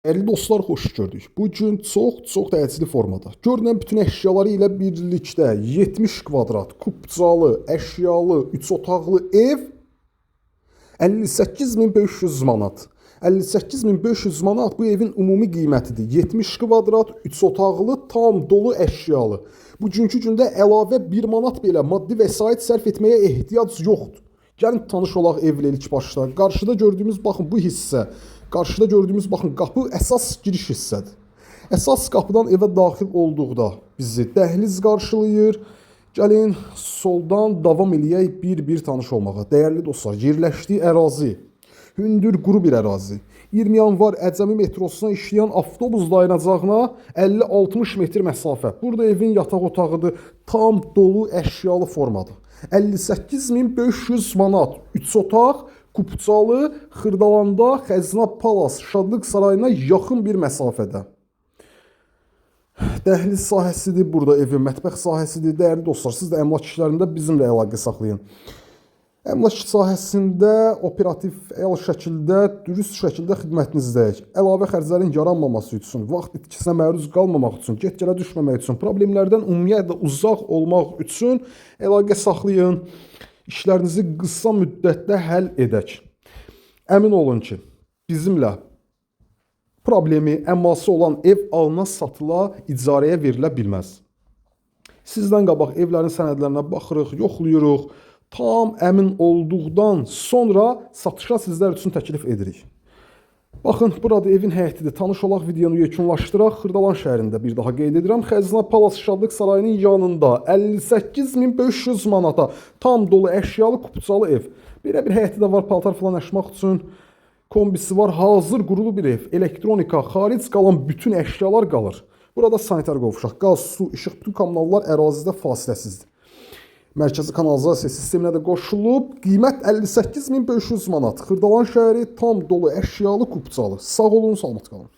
Dəyərli dostlar, xoş gördük. Bu gün çox təcili formada. Görünən bütün əşyaları ilə birlikdə 70 kvadrat, kubcalı, əşyalı, 3 otaqlı ev 58.500 manat. 58.500 manat bu evin ümumi qiymətidir. 70 kvadrat, 3 otaqlı, tam dolu əşyalı. Bugünkü gündə əlavə 1 manat belə maddi vəsait sərf etməyə ehtiyac yoxdur. Gəlin tanış olaq evlə ilk başda. Qarşıda gördüyümüz baxın bu hissə. Qarşıda gördüyümüz baxın qapı əsas giriş hissədir. Əsas qapıdan evə daxil olduqda bizi dəhliz qarşılayır. Gəlin soldan davam eləyək bir tanış olmağa. Dəyərli dostlar, yerləşdiyi ərazi hündür quru bir ərazi. 20 yanvar Əcəmi metrosuna işləyən avtobus dayanacağına 50-60 metr məsafə. Burada evin yataq otağıdır. Tam dolu əşyalı formadır. 58.500 manat 3 otaq, Kupçalı, Xırdalanda, Xəzina Palas, Şadlıq sarayına yaxın bir məsafədə. Dəhliz sahəsidir, burada evin mətbəx sahəsidir. Dəyərli dostlar, siz də əmlak işlərində bizimlə əlaqə saxlayın. Əmlak sahəsində operativ şəkildə, dürüst şəkildə xidmətinizdəyik. Əlavə xərclərin yaranmaması üçün, vaxt itkisinə məruz qalmamaq üçün, get-gələ düşməmək üçün, problemlərdən ümumiyyətlə uzaq olmaq üçün əlaqə saxlayın. İşlərinizi qısa müddətdə həll edək. Əmin olun ki, bizimlə problemi, əmması olan ev alına satıla, icarəyə verilə bilməz. Sizdən qabaq evlərin sənədlərinə baxırıq, yoxlayırıq. Tam əmin olduqdan sonra satışa sizlər üçün təklif edirik. Baxın, burada evin həyətidir. Tanış olaq videonu yekunlaşdıraq. Xırdalan şəhərində bir daha qeyd edirəm. Xəzina Palas Şadlıq sarayının yanında 58.500 manata tam dolu əşyalı kupçalı ev. Belə bir həyəti də var, paltar falan aşmaq üçün. Kombisi var, hazır qurulu bir ev. Elektronika, xaric qalan bütün əşyalar qalır. Burada sanitar qovşaq, qaz, su, işıq, bütün kommunallar ərazidə fasiləsizdir. Mərkəzi kanalizasiya sisteminə də qoşulub. Qiymət 58.500 manat. Xırdalan şəhəri tam dolu əşyalı kupçalı. Sağ olun, salamat qalın.